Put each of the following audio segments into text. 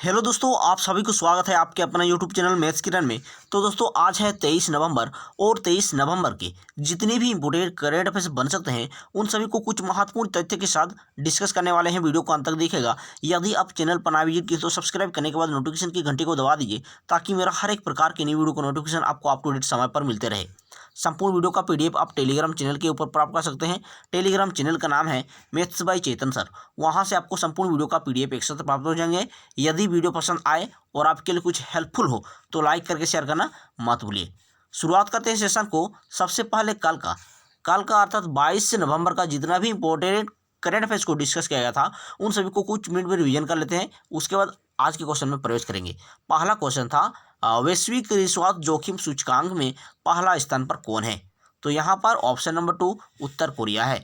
Hello दोस्तों, आप सभी को स्वागत है आपके अपना यूट्यूब चैनल मैथ्स किरण में। तो दोस्तों आज है 23 नवंबर और 23 नवंबर के जितने भी इंपोर्टेंट करेंट अफेयर्स बन सकते हैं उन सभी को कुछ महत्वपूर्ण तथ्य के साथ डिस्कस करने वाले हैं। वीडियो को अंत तक देखिएगा। यदि आप चैनल पर नए विजिट किए तो सब्सक्राइब करने के बाद नोटिफिकेशन की घंटी को दबा दीजिए ताकि मेरा हर एक प्रकार के न्यू वीडियो को नोटिफिकेशन आपको अप टू डेट समय पर मिलते रहे। संपूर्ण वीडियो का पीडीएफ आप टेलीग्राम चैनल के ऊपर प्राप्त कर सकते हैं। टेलीग्राम चैनल का नाम है मैथ्स बाय चेतन सर। वहां से आपको संपूर्ण वीडियो का पीडीएफ एक साथ प्राप्त हो जाएंगे। यदि वीडियो पसंद आए और आपके लिए कुछ हेल्पफुल हो तो लाइक करके शेयर करना मत भूलिए। शुरुआत करते हैं सेशन को। सबसे पहले कल का अर्थात 22 नवंबर का जितना भी इंपॉर्टेंट करंट अफेयर्स को डिस्कस किया गया था उन सभी को कुछ मिनट में रिवीजन कर लेते हैं। उसके बाद आज के क्वेश्चन में प्रवेश करेंगे। पहला क्वेश्चन था वैश्विक रिश्वत जोखिम सूचकांक में पहला स्थान पर कौन है? तो यहाँ पर ऑप्शन नंबर 2 उत्तर कोरिया है।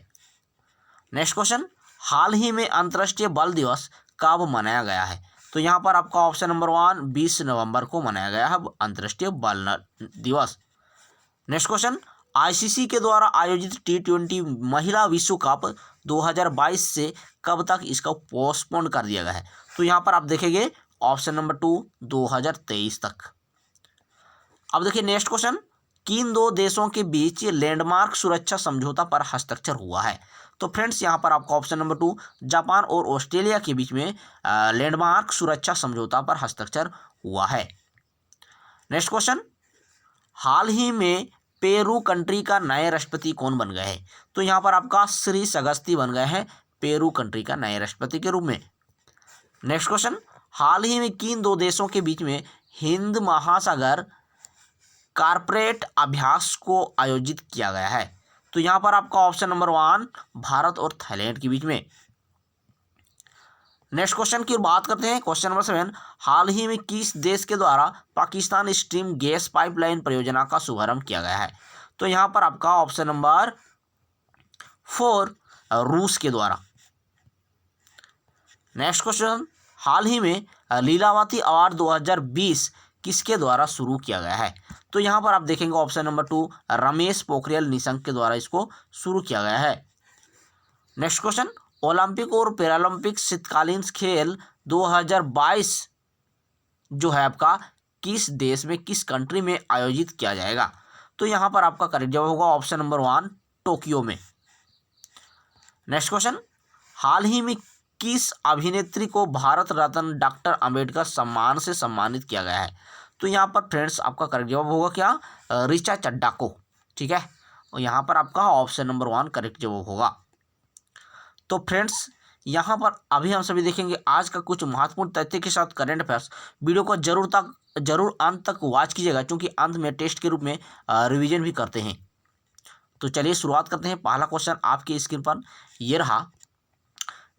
नेक्स्ट क्वेश्चन, हाल ही में अंतर्राष्ट्रीय बाल दिवस कब मनाया गया है? तो यहाँ पर आपका ऑप्शन नंबर 1 20 नवंबर को मनाया गया है अंतर्राष्ट्रीय बाल दिवस। नेक्स्ट क्वेश्चन, आईसीसी के द्वारा आयोजित T20 महिला विश्व कप 2022 से कब तक इसका पोस्टपोन कर दिया गया है? तो यहाँ पर आप देखेंगे ऑप्शन नंबर 2 2023 तक। अब देखिए नेक्स्ट क्वेश्चन, किन दो देशों के बीच लैंडमार्क सुरक्षा समझौता पर हस्ताक्षर हुआ है? तो फ्रेंड्स यहाँ पर आपका ऑप्शन नंबर 2 जापान और ऑस्ट्रेलिया के बीच में लैंडमार्क सुरक्षा समझौता पर हस्ताक्षर हुआ है। नेक्स्ट क्वेश्चन, हाल ही में पेरू कंट्री का नए राष्ट्रपति कौन बन गए हैं? तो यहाँ पर आपका श्री अगस्ती बन गए हैं पेरू कंट्री का नए राष्ट्रपति के रूप में। नेक्स्ट क्वेश्चन, हाल ही में किन दो देशों के बीच में हिंद महासागर कॉर्पोरेट अभ्यास को आयोजित किया गया है? तो यहाँ पर आपका ऑप्शन नंबर 1 भारत और थाईलैंड के बीच में। नेक्स्ट क्वेश्चन की बात करते हैं। क्वेश्चन नंबर 7, हाल ही में किस देश के द्वारा पाकिस्तान स्ट्रीम गैस पाइपलाइन परियोजना का शुभारंभ किया गया है? तो यहाँ पर आपका ऑप्शन नंबर 4 रूस के द्वारा। नेक्स्ट क्वेश्चन, हाल ही में लीलावती अवार्ड 2020 किसके द्वारा शुरू किया गया है? तो यहाँ पर आप देखेंगे ऑप्शन नंबर 2 रमेश पोखरियाल निशंक के द्वारा इसको शुरू किया गया है। नेक्स्ट क्वेश्चन, ओलंपिक और पैरालंपिक शीतकालीन खेल 2022 जो है आपका किस देश में किस कंट्री में आयोजित किया जाएगा? तो यहाँ पर आपका करेक्ट जवाब होगा ऑप्शन नंबर 1 टोक्यो में। नेक्स्ट क्वेश्चन, हाल ही में किस अभिनेत्री को भारत रत्न डॉक्टर अंबेडकर सम्मान से सम्मानित किया गया है? तो यहाँ पर फ्रेंड्स आपका करेक्ट जवाब होगा क्या? ऋचा चड्ढा को। ठीक है, और यहाँ पर आपका ऑप्शन नंबर 1 करेक्ट जवाब होगा। तो फ्रेंड्स यहाँ पर अभी हम सभी देखेंगे आज का कुछ महत्वपूर्ण तथ्य के साथ करंट अफेयर्स। वीडियो को जरूर अंत तक वॉच कीजिएगा क्योंकि अंत में टेस्ट के रूप में रिवीजन भी करते हैं। तो चलिए शुरुआत करते हैं। पहला क्वेश्चन आपकी स्क्रीन पर ये रहा।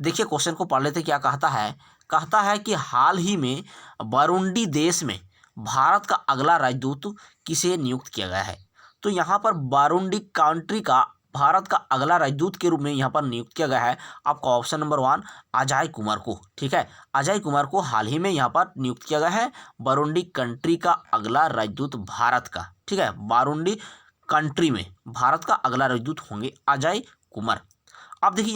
देखिए क्वेश्चन को पढ़ लेते क्या कहता है कि हाल ही में बुरुंडी देश में भारत का अगला राजदूत किसे नियुक्त किया गया है? तो यहाँ पर बुरुंडी कंट्री का भारत का अगला राजदूत के रूप में यहाँ पर नियुक्त किया गया है आपका ऑप्शन नंबर 1 अजय कुमार को। ठीक है, अजय कुमार को हाल ही में यहाँ पर नियुक्त किया गया है बुरुंडी कंट्री का अगला राजदूत भारत का। ठीक है, बुरुंडी कंट्री में भारत का अगला राजदूत होंगे अजय कुमार। अब देखिए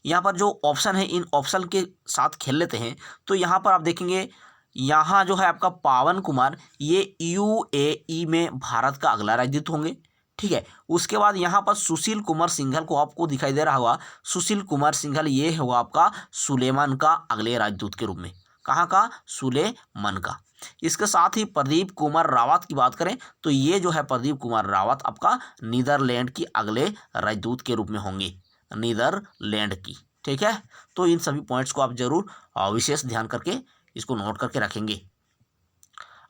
यहाँ पर जो ऑप्शन है इन ऑप्शन के साथ खेल लेते हैं। तो यहाँ पर आप देखेंगे यहाँ जो है आपका पावन कुमार ये यूएई में भारत का अगला राजदूत होंगे। ठीक है, उसके बाद यहाँ पर सुशील कुमार सिंघल को आपको दिखाई दे रहा होगा। सुशील कुमार सिंघल ये होगा आपका सुलेमान का अगले राजदूत के रूप में। कहाँ का? सुलेमान का। इसके साथ ही प्रदीप कुमार रावत की बात करें तो ये जो है प्रदीप कुमार रावत आपका नीदरलैंड की अगले राजदूत के रूप में होंगे, नीदरलैंड की। ठीक है, तो इन सभी पॉइंट्स को आप जरूर विशेष ध्यान करके इसको नोट करके रखेंगे।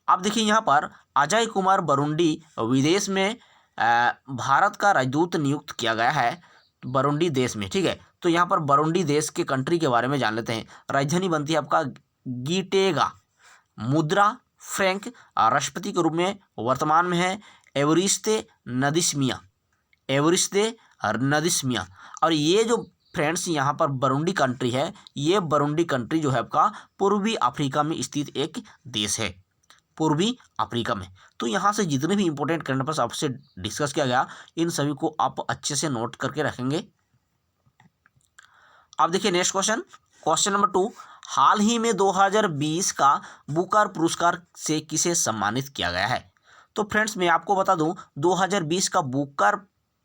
अब देखिए यहाँ पर अजय कुमार बुरुंडी विदेश में भारत का राजदूत नियुक्त किया गया है बुरुंडी देश में। ठीक है, तो यहाँ पर बुरुंडी देश के कंट्री के बारे में जान लेते हैं। राजधानी बनती है आपका गीटेगा। मुद्रा फ्रैंक राष्ट्रपति के रूप में वर्तमान में है एवरिस्ते नदिस्मिया। और ये जो फ्रेंड्स यहाँ पर बुरुंडी कंट्री है, ये बुरुंडी कंट्री जो है आपका पूर्वी अफ्रीका में स्थित एक देश है, पूर्वी अफ्रीका में। तो यहाँ से जितने भी इंपॉर्टेंट करंट अफेयर्स आपसे डिस्कस किया गया इन सभी को आप अच्छे से नोट करके रखेंगे। अब देखिए नेक्स्ट क्वेश्चन, क्वेश्चन नंबर 2, हाल ही में 2020 का बुकर पुरस्कार से किसे सम्मानित किया गया है? तो फ्रेंड्स मैं आपको बता दूं 2020 का बुकर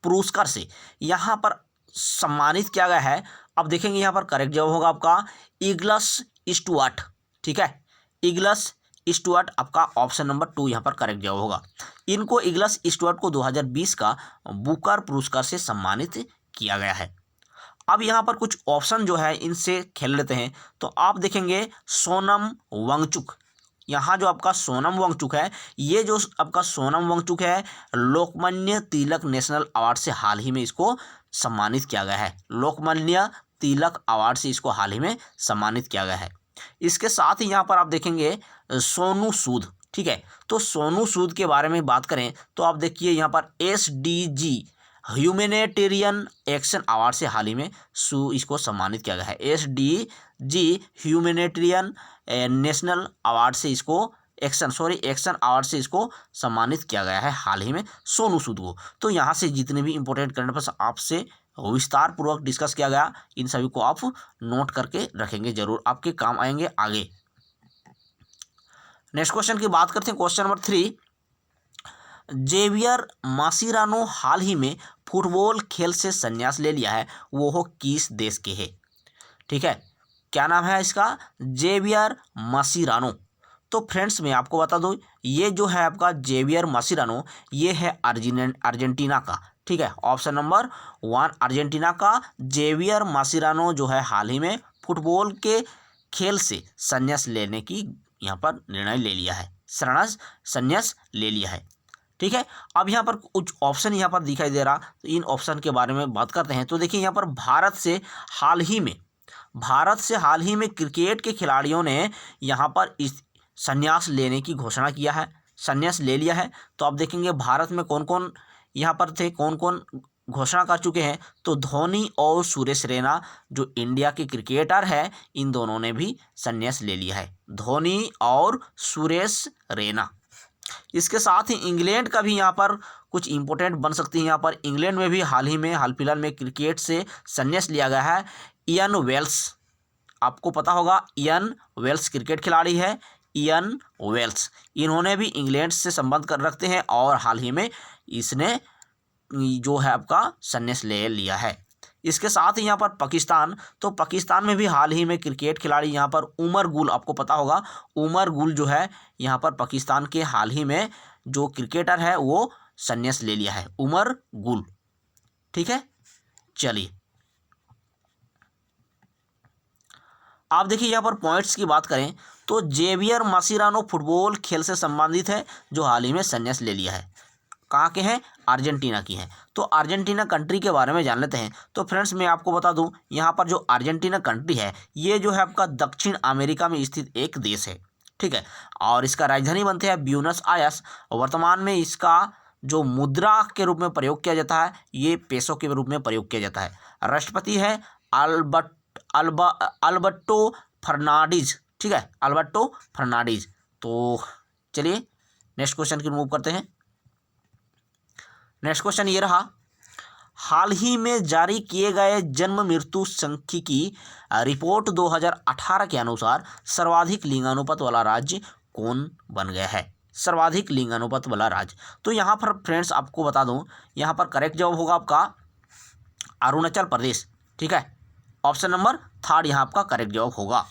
पुरस्कार से यहाँ पर सम्मानित किया गया है। अब देखेंगे यहाँ पर करेक्ट जवाब होगा आपका ईगलस स्टुअर्ट। ठीक है, ईगलस स्टुअर्ट आपका ऑप्शन नंबर 2 यहाँ पर करेक्ट जवाब होगा। इनको ईगलस स्टुअर्ट को 2020 का बुकर पुरस्कार से सम्मानित किया गया है। अब यहाँ पर कुछ ऑप्शन जो है इनसे खेल लेते हैं। तो आप देखेंगे सोनम वांगचुक, यहाँ जो आपका सोनम वांगचुक है, ये जो आपका सोनम वांगचुक है लोकमान्य तिलक नेशनल अवार्ड से हाल ही में इसको सम्मानित किया गया है। लोकमान्य तिलक अवार्ड से इसको हाल ही में सम्मानित किया गया है। इसके साथ ही यहाँ पर आप देखेंगे सोनू सूद। ठीक है, तो सोनू सूद के बारे में बात करें तो आप देखिए यहाँ पर SDG ह्यूमैनिटेरियन एक्शन अवार्ड से हाल ही में इसको सम्मानित किया गया है। SDG ह्यूमैनिटेरियन नेशनल अवार्ड से इसको एक्शन अवार्ड से इसको सम्मानित किया गया है हाल ही में सोनू सूद को। तो यहाँ से जितने भी इंपॉर्टेंट करंट अफेयर्स आपसे विस्तार पूर्वक डिस्कस किया गया, इन सभी को आप नोट करके रखेंगे, जरूर आपके काम आएंगे आगे। नेक्स्ट क्वेश्चन की बात करते हैं, क्वेश्चन नंबर 3, जेवियर मासिरानो हाल ही में फुटबॉल खेल से संन्यास ले लिया है, वो किस देश के है? ठीक है, क्या नाम है इसका? जेवियर मासिरानो। तो फ्रेंड्स मैं आपको बता दूं ये जो है आपका जेवियर मासिरानो, ये है अर्जेंटीना का। ठीक है, ऑप्शन नंबर 1 अर्जेंटीना का जेवियर मासिरानो जो है हाल ही में फुटबॉल के खेल से संन्यास लेने की यहाँ पर निर्णय ले लिया है, संन्यास ले लिया है। ठीक है, अब यहाँ पर कुछ ऑप्शन यहाँ पर दिखाई दे रहा, तो इन ऑप्शन के बारे में बात करते हैं। तो देखिए यहाँ पर भारत से हाल ही में क्रिकेट के खिलाड़ियों ने यहाँ पर इस संन्यास लेने की घोषणा किया है, संन्यास ले लिया है। तो आप देखेंगे भारत में कौन कौन यहाँ पर थे, कौन कौन घोषणा कर चुके हैं। तो धोनी और सुरेश रैना जो इंडिया के क्रिकेटर है, इन दोनों ने भी संन्यास ले लिया है, धोनी और सुरेश रैना। इसके साथ ही इंग्लैंड का भी यहाँ पर कुछ इंपॉर्टेंट बन सकती है। यहाँ पर इंग्लैंड में भी हाल फिलहाल में क्रिकेट से संन्यास लिया गया है इयन वेल्स। आपको पता होगा इयन वेल्स क्रिकेट खिलाड़ी है, इयन वेल्स, इन्होंने भी इंग्लैंड से संबंध कर रखते हैं और हाल ही में इसने जो है आपका संन्यास ले लिया है। इसके साथ ही यहाँ पर पाकिस्तान, तो पाकिस्तान में भी हाल ही में क्रिकेट खिलाड़ी यहाँ पर उमर गुल, आपको पता होगा उमर गुल जो है यहाँ पर पाकिस्तान के हाल ही में जो क्रिकेटर है वो संन्यास ले लिया है, उमर गुल। ठीक है, चलिए आप देखिए यहाँ पर पॉइंट्स की बात करें तो जेवियर मासिरानो फुटबॉल खेल से संबंधित है जो हाल ही में संन्यास ले लिया है। कहाँ के हैं? अर्जेंटीना की हैं। तो अर्जेंटीना कंट्री के बारे में जान लेते हैं। तो फ्रेंड्स मैं आपको बता दूं यहाँ पर जो अर्जेंटीना कंट्री है ये जो है आपका दक्षिण अमेरिका में स्थित एक देश है। ठीक है, और इसका राजधानी बनते हैं ब्यूनस आयर्स। वर्तमान में इसका जो मुद्रा के रूप में प्रयोग किया जाता है ये पेसो के रूप में प्रयोग किया जाता है। राष्ट्रपति है अल्बर्टो फर्नांडीज। ठीक है, अल्बर्टो फर्नांडीज। तो चलिए नेक्स्ट क्वेश्चन की मूव करते हैं। नेक्स्ट क्वेश्चन ये रहा, हाल ही में जारी किए गए जन्म मृत्यु सांख्यिकी रिपोर्ट 2018 के अनुसार सर्वाधिक लिंगानुपात वाला राज्य कौन बन गया है? सर्वाधिक लिंगानुपात वाला राज्य, तो यहाँ पर फ्रेंड्स आपको बता दूं यहाँ पर करेक्ट जवाब होगा आपका अरुणाचल प्रदेश। ठीक है, ऑप्शन नंबर 3 यहाँ आपका करेक्ट जवाब होगा।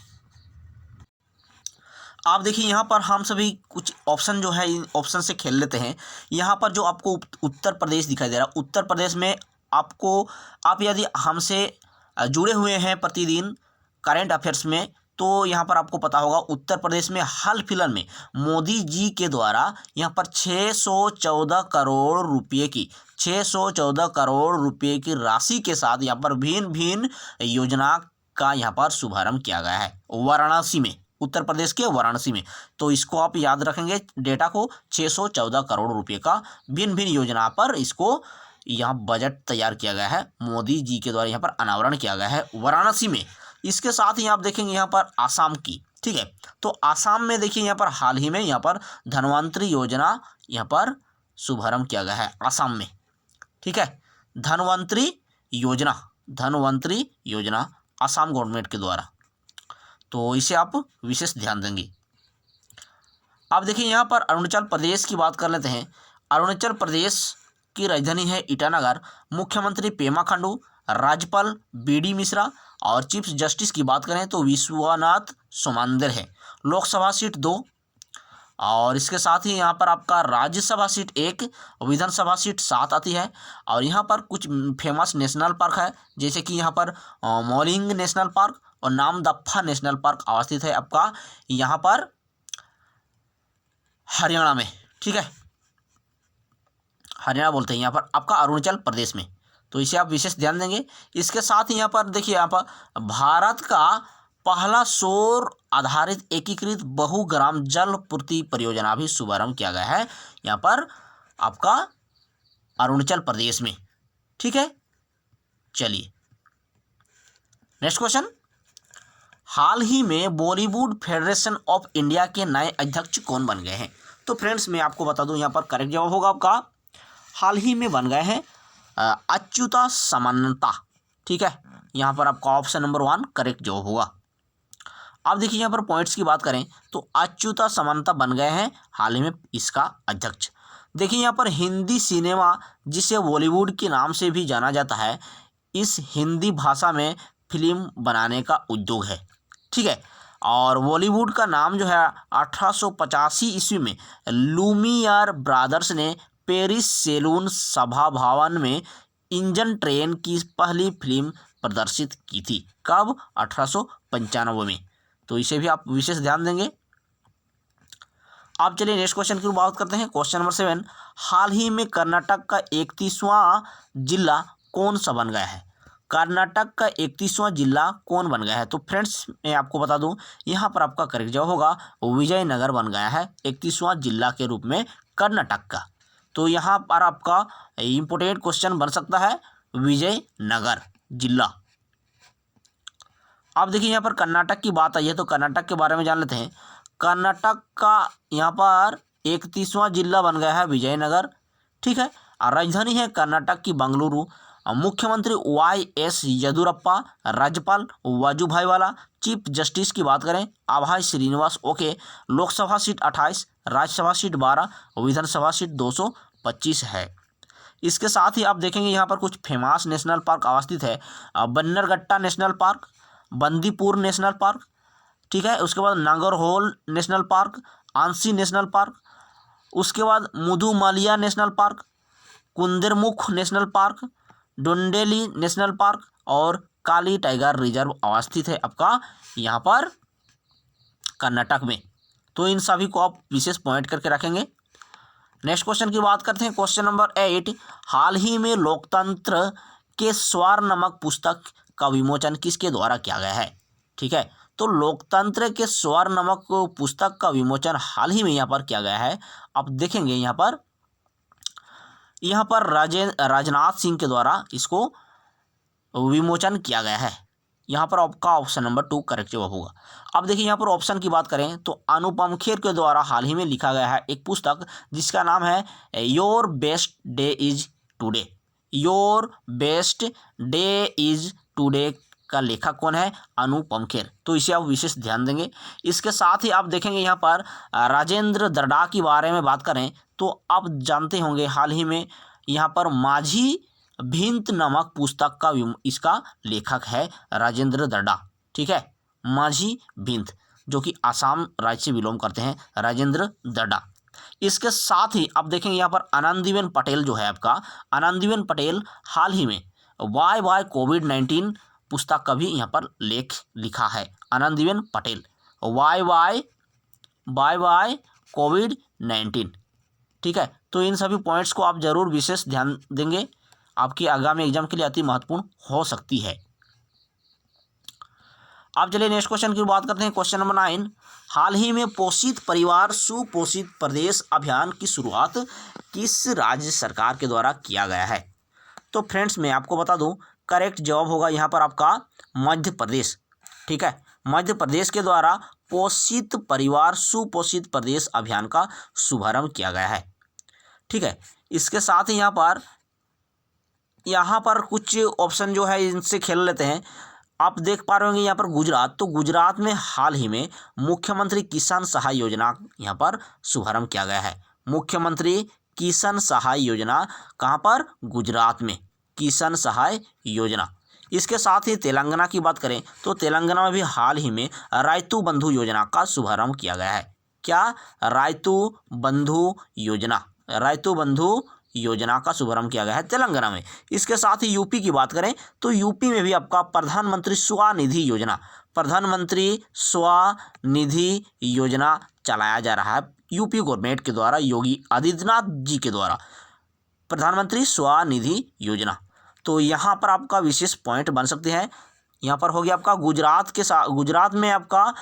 आप देखिए यहाँ पर हम सभी कुछ ऑप्शन जो है इन ऑप्शन से खेल लेते हैं। यहाँ पर जो आपको उत्तर प्रदेश दिखाई दे रहा है, उत्तर प्रदेश में आपको, आप यदि हमसे जुड़े हुए हैं प्रतिदिन करंट अफेयर्स में, तो यहाँ पर आपको पता होगा उत्तर प्रदेश में हाल फिलहाल में मोदी जी के द्वारा यहाँ पर 614 करोड़ रुपये की 614 करोड़ रुपये की राशि के साथ यहाँ पर भिन्न भिन्न योजना का यहाँ पर शुभारंभ किया गया है वाराणसी में, उत्तर प्रदेश के वाराणसी में। तो इसको आप याद रखेंगे डेटा को, 614 करोड़ रुपये का भिन्न भिन्न योजना पर इसको यहाँ बजट तैयार किया गया है, मोदी जी के द्वारा यहाँ पर अनावरण किया गया है वाराणसी में। इसके साथ ही आप देखेंगे यहाँ पर आसाम की। ठीक है, तो आसाम में देखिए यहाँ पर हाल ही में यहाँ पर धनवंतरी योजना यहाँ पर शुभारंभ किया गया है आसाम में। ठीक है, धनवंतरी योजना आसाम गवर्नमेंट के द्वारा। तो इसे आप विशेष ध्यान देंगे। अब देखिए यहाँ पर अरुणाचल प्रदेश की बात कर लेते हैं। अरुणाचल प्रदेश की राजधानी है ईटानगर, मुख्यमंत्री पेमा खांडू, राज्यपाल बीडी मिश्रा और चीफ जस्टिस की बात करें तो विश्वनाथ सोमांदेर है। लोकसभा सीट 2 और इसके साथ ही यहाँ पर आपका राज्यसभा सीट 1, विधानसभा सीट 7 आती है। और यहाँ पर कुछ फेमस नेशनल पार्क है, जैसे कि यहाँ पर मौलिंग नेशनल पार्क और नामदफा नेशनल पार्क अवस्थित है आपका यहाँ पर हरियाणा में। ठीक है, हरियाणा बोलते हैं यहाँ पर आपका अरुणाचल प्रदेश में, तो इसे आप विशेष ध्यान देंगे। इसके साथ ही यहाँ पर देखिए, यहाँ पर भारत का पहला सौर आधारित एकीकृत बहुग्राम जल पूर्ति परियोजना भी शुभारंभ किया गया है यहाँ पर आपका अरुणाचल प्रदेश में। ठीक है, चलिए नेक्स्ट क्वेश्चन। हाल ही में बॉलीवुड फेडरेशन ऑफ इंडिया के नए अध्यक्ष कौन बन गए हैं? तो फ्रेंड्स मैं आपको बता दूं, यहाँ पर करेक्ट जवाब होगा आपका हाल ही में बन गए हैं अच्युता समानता। ठीक है, यहाँ पर आपका ऑप्शन नंबर 1 करेक्ट जवाब होगा। अब देखिए यहाँ पर पॉइंट्स की बात करें तो अच्युता समानता बन गए हैं हाल ही में इसका अध्यक्ष। देखिए यहाँ पर हिंदी सिनेमा, जिसे बॉलीवुड के नाम से भी जाना जाता है, इस हिंदी भाषा में फिल्म बनाने का उद्योग है। ठीक है, और बॉलीवुड का नाम जो है 1885 ईस्वी में लूमियर ब्रदर्स ने पेरिस सैलून सभा भवन में इंजन ट्रेन की पहली फिल्म प्रदर्शित की थी। कब? 1895 में। तो इसे भी आप विशेष ध्यान देंगे। अब चलिए नेक्स्ट क्वेश्चन की बात करते हैं। क्वेश्चन नंबर 7, हाल ही में कर्नाटक का 31वां जिला कौन सा बन गया है? कर्नाटक का 31वां जिला कौन बन गया है? तो फ्रेंड्स मैं आपको बता दूं, यहाँ पर आपका करेक्ट जवाब होगा विजयनगर बन गया है 31वां जिला के रूप में कर्नाटक का। तो यहाँ पर आपका इम्पोर्टेंट क्वेश्चन बन सकता है विजयनगर जिला। अब देखिए यहाँ पर कर्नाटक की बात आई है तो कर्नाटक के बारे में जान लेते हैं। कर्नाटक का यहाँ पर 31वां जिला बन गया है विजयनगर। ठीक है, और राजधानी है कर्नाटक की बेंगलुरु। मुख्यमंत्री YS येदियुरप्पा, राज्यपाल वाजुभाई वाला, चीफ जस्टिस की बात करें Abhay Srinivas okay. Lok Sabha seat 28, Rajya Sabha seat 12, Vidhan Sabha seat 225 है। इसके साथ ही आप देखेंगे यहाँ पर कुछ फेमस नेशनल पार्क अवस्थित है। Bannerghatta national park, Bandipur national park, ठीक है, उसके बाद Nagarhole national park, Anshi national park, उसके बाद Mudumalai national park, Kudremukh national park, Dandeli national park और काली टाइगर रिजर्व अवस्थित है आपका यहाँ पर कर्नाटक में। तो इन सभी को आप विशेष पॉइंट करके रखेंगे। नेक्स्ट क्वेश्चन की बात करते हैं। क्वेश्चन नंबर 8, हाल ही में लोकतंत्र के स्वर नामक पुस्तक का विमोचन किसके द्वारा किया गया है? ठीक है, तो लोकतंत्र के स्वर नामक पुस्तक का विमोचन हाल ही में यहाँ पर किया गया है। आप देखेंगे यहाँ पर राजनाथ सिंह के द्वारा इसको विमोचन किया गया है। यहाँ पर आपका ऑप्शन नंबर 2 करेक्ट जवाब होगा। अब देखिए यहाँ पर ऑप्शन की बात करें तो अनुपम खेर के द्वारा हाल ही में लिखा गया है एक पुस्तक जिसका नाम है your best day is today. Your best day is today का लेखक कौन है? अनुपम खेर। तो इसे आप विशेष ध्यान देंगे। इसके साथ ही आप देखेंगे यहाँ पर राजेंद्र दर्डा के बारे में बात करें तो आप जानते होंगे हाल ही में यहाँ पर माझी भिंत नामक पुस्तक का इसका लेखक है राजेंद्र दर्डा। ठीक है, माझी भिंत जो कि आसाम राज्य से बिलोंग करते हैं राजेंद्र दर्डा। इसके साथ ही आप देखेंगे यहाँ पर आनंदीबेन पटेल जो है आपका आनंदीबेन पटेल हाल ही में वाई कोविड-19 पुस्तक का भी यहाँ पर लेख लिखा है। आनंदीबेन पटेल वाई कोविड-19। ठीक है, तो इन सभी पॉइंट्स को आप जरूर विशेष ध्यान देंगे, आपकी आगामी एग्जाम के लिए अति महत्वपूर्ण हो सकती है। अब चलिए नेक्स्ट क्वेश्चन की बात करते हैं। क्वेश्चन नंबर 9, हाल ही में पोषित परिवार सुपोषित प्रदेश अभियान की शुरुआत किस राज्य सरकार के द्वारा किया गया है? तो फ्रेंड्स मैं आपको बता दूं, करेक्ट जवाब होगा यहाँ पर आपका मध्य प्रदेश। ठीक है, मध्य प्रदेश के द्वारा पोषित परिवार सुपोषित प्रदेश अभियान का शुभारंभ किया गया है। ठीक है, इसके साथ ही यहाँ पर कुछ ऑप्शन जो है इनसे खेल लेते हैं। आप देख पा रहे होंगे यहाँ पर गुजरात, तो गुजरात में हाल ही में मुख्यमंत्री किसान सहाय योजना यहाँ पर शुभारंभ किया गया है। मुख्यमंत्री किसान सहाय योजना कहाँ पर? गुजरात में किसान सहाय योजना। इसके साथ ही तेलंगाना की बात करें तो तेलंगाना में भी हाल ही में रायतू बंधु योजना का शुभारंभ किया गया है। क्या? रायतू बंधु योजना, रायतू बंधु योजना का शुभारंभ किया गया है तेलंगाना में। इसके साथ ही यूपी की बात करें तो यूपी में भी आपका प्रधानमंत्री स्वनिधि योजना, प्रधानमंत्री स्वनिधि योजना चलाया जा रहा है यूपी गवर्नमेंट के द्वारा, योगी आदित्यनाथ जी के द्वारा, प्रधानमंत्री स्वनिधि योजना। तो यहाँ पर आपका विशेष पॉइंट बन सकते हैं। यहाँ पर हो गया आपका गुजरात के साथ, गुजरात में आपका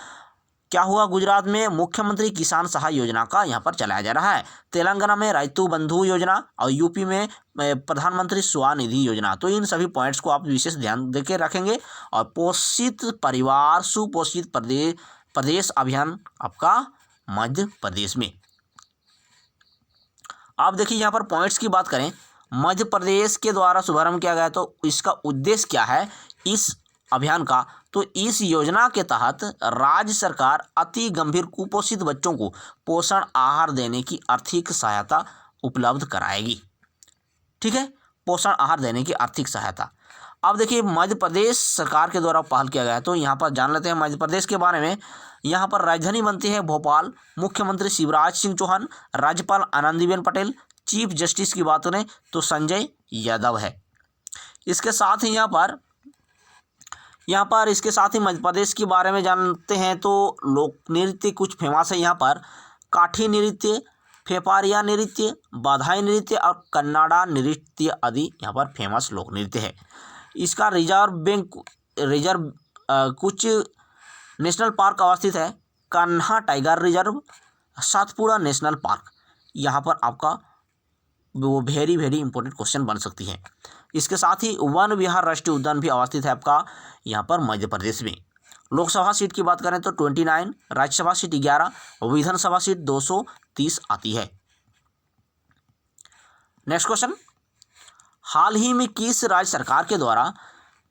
क्या हुआ? गुजरात में मुख्यमंत्री किसान सहाय योजना का यहाँ पर चलाया जा रहा है, तेलंगाना में रायतू बंधु योजना और यूपी में प्रधानमंत्री स्वनिधि योजना। तो इन सभी पॉइंट्स को आप विशेष ध्यान देकर रखेंगे। और पोषित परिवार सुपोषित प्रदेश अभियान आपका मध्य प्रदेश में। आप देखिए यहाँ पर पॉइंट्स की बात करें, मध्य प्रदेश के द्वारा शुभारंभ किया गया, तो इसका उद्देश्य क्या है इस अभियान का? तो इस योजना के तहत राज्य सरकार अति गंभीर कुपोषित बच्चों को पोषण आहार देने की आर्थिक सहायता उपलब्ध कराएगी। ठीक है, पोषण आहार देने की आर्थिक सहायता। अब देखिए मध्य प्रदेश सरकार के द्वारा पहल किया गया है, तो यहाँ पर जान लेते हैं मध्य प्रदेश के बारे में। यहाँ पर राजधानी बनती है भोपाल, मुख्यमंत्री शिवराज सिंह चौहान, राज्यपाल आनंदीबेन पटेल, चीफ जस्टिस की बात करें तो संजय यादव है। इसके साथ ही यहाँ पर इसके साथ ही मध्य प्रदेश के बारे में जानते हैं तो लोक नृत्य कुछ फेमस है यहाँ पर, काठी नृत्य, फेपारिया नृत्य, बाधाई नृत्य और कन्नाडा नृत्य आदि यहाँ पर फेमस लोक नृत्य है। इसका रिजर्व कुछ नेशनल पार्क अवस्थित है, Kanha tiger reserve, Satpura national park. यहाँ पर आपका वो वेरी इंपॉर्टेंट क्वेश्चन बन सकती है। इसके साथ ही वन विहार राष्ट्रीय उद्यान भी अवस्थित है आपका यहाँ पर मध्य प्रदेश में। लोकसभा सीट की बात करें तो 29, राज्यसभा सीट 11, विधानसभा सीट 230 आती है। नेक्स्ट क्वेश्चन, हाल ही में किस राज्य सरकार के द्वारा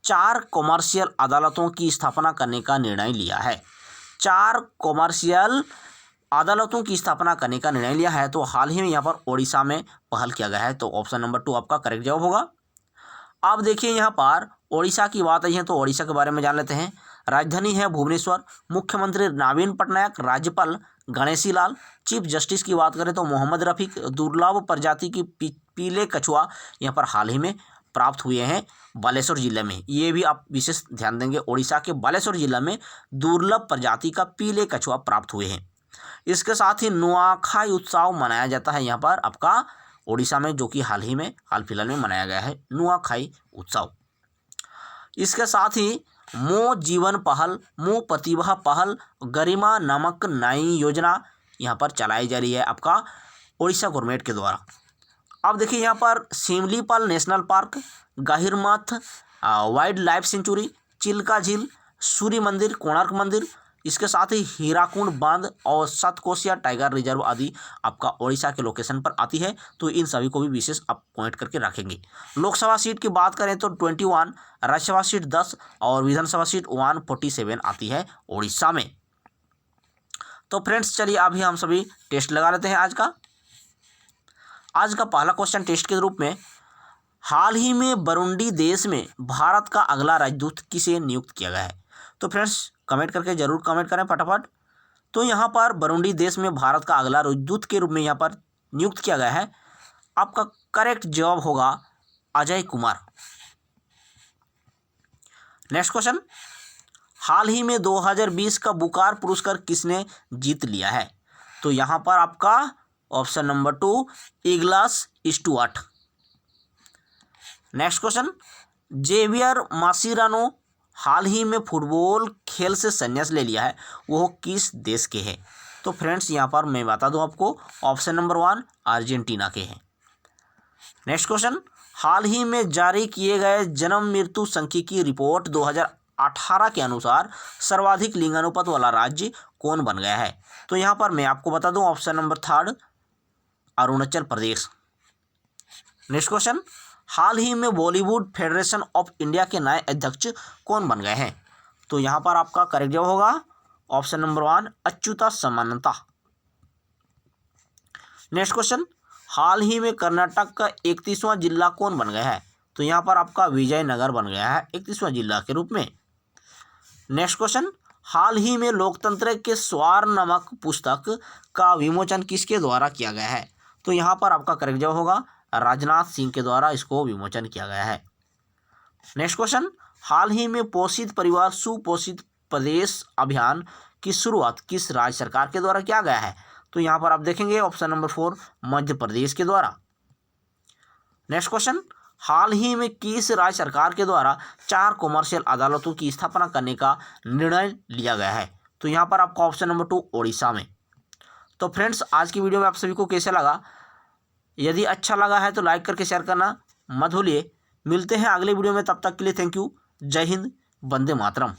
4 कॉमर्शियल अदालतों की स्थापना करने का निर्णय लिया है? 4 कॉमर्शियल अदालतों की स्थापना करने का निर्णय लिया है, तो हाल ही में यहाँ पर ओडिशा में पहल किया गया है। तो ऑप्शन नंबर 2 आपका करेक्ट जवाब होगा। अब देखिए यहाँ पर ओडिशा की बात आई है तो ओडिशा के बारे में जान लेते हैं। राजधानी है भुवनेश्वर, मुख्यमंत्री नवीन पटनायक, राज्यपाल गणेशी लाल, चीफ जस्टिस की बात करें तो मोहम्मद रफीक। दुर्लभ प्रजाति की पीले कछुआ यहाँ पर हाल ही में प्राप्त हुए हैं बालेश्वर जिले में। ये भी आप विशेष ध्यान देंगे, ओडिशा के बालेश्वर जिला में दुर्लभ प्रजाति का पीले कछुआ प्राप्त हुए हैं। इसके साथ ही नुआखाई उत्सव मनाया जाता है यहाँ पर आपका ओडिशा में, जो कि हाल फिलहाल में मनाया गया है नुआखाई उत्सव। इसके साथ ही मो जीवन पहल, मो प्रतिभा पहल, गरिमा नामक नई योजना यहाँ पर चलाई जा रही है आपका ओडिशा गवर्नमेंट के द्वारा। अब देखिए यहाँ पर Similipal national park, Gahirmatha wildlife sanctuary, Chilika झील, सूर्य मंदिर, कोणार्क मंदिर, इसके साथ ही हीराकुंड बांध और सतकोसिया टाइगर रिजर्व आदि आपका ओडिशा के लोकेशन पर आती है। तो इन सभी को भी विशेष आप पॉइंट करके रखेंगे। लोकसभा सीट की बात करें तो 21, राज्यसभा सीट 10 और विधानसभा सीट 147 आती है ओडिशा में। तो फ्रेंड्स चलिए अभी हम सभी टेस्ट लगा लेते हैं आज का पहला क्वेश्चन टेस्ट के रूप में, हाल ही में बुरुंडी देश में भारत का अगला राजदूत किसे नियुक्त किया गया है? तो फ्रेंड्स कमेंट करके जरूर कमेंट करें फटाफट। तो यहाँ पर बुरुंडी देश में भारत का अगला राजदूत के रूप में यहाँ पर नियुक्त किया गया है, आपका करेक्ट जवाब होगा अजय कुमार। नेक्स्ट क्वेश्चन, हाल ही में 2020 का बुकार पुरस्कार किसने जीत लिया है? तो यहाँ पर आपका ऑप्शन नंबर 2 इग्लास Stuart. Next question, Javier Mascherano हाल ही में फुटबॉल खेल से संन्यास ले लिया है, वो किस देश के हैं? तो फ्रेंड्स यहाँ पर मैं बता दूं आपको, ऑप्शन नंबर 1 अर्जेंटीना के हैं। नेक्स्ट क्वेश्चन, हाल ही में जारी किए गए जन्म मृत्यु सांख्यिकी रिपोर्ट 2018 के अनुसार सर्वाधिक लिंगानुपात वाला राज्य कौन बन गया है? तो यहाँ पर मैं आपको बता दूं, option number 3 Arunachal Pradesh. Next question, हाल ही में बॉलीवुड फेडरेशन ऑफ इंडिया के नए अध्यक्ष कौन बन गए हैं? तो यहाँ पर आपका करेक्ट जवाब होगा ऑप्शन नंबर 1 अच्युता समानता। नेक्स्ट क्वेश्चन, हाल ही में कर्नाटक का 31वां जिला कौन बन गया है? तो यहाँ पर आपका विजयनगर बन गया है 31वां जिला के रूप में। नेक्स्ट क्वेश्चन, हाल ही में लोकतंत्र के स्वार नामक पुस्तक का विमोचन किसके द्वारा किया गया है? तो यहाँ पर आपका करेक्ट जवाब होगा राजनाथ सिंह के द्वारा इसको विमोचन किया गया है। नेक्स्ट क्वेश्चन, हाल ही में पोषित परिवार सुपोषित प्रदेश अभियान की शुरुआत किस राज्य सरकार के द्वारा किया गया है? तो यहाँ पर आप देखेंगे ऑप्शन नंबर 4 मध्य प्रदेश के द्वारा। नेक्स्ट क्वेश्चन, हाल ही में किस राज्य सरकार के द्वारा 4 कॉमर्शियल अदालतों की स्थापना करने का निर्णय लिया गया है? तो यहाँ पर आपका ऑप्शन नंबर 2 ओडिशा में। तो फ्रेंड्स, आज की वीडियो में आप सभी को कैसे लगा? यदि अच्छा लगा है तो लाइक करके शेयर करना मत भूलिए। मिलते हैं अगले वीडियो में, तब तक के लिए थैंक यू। जय हिंद, वंदे मातरम।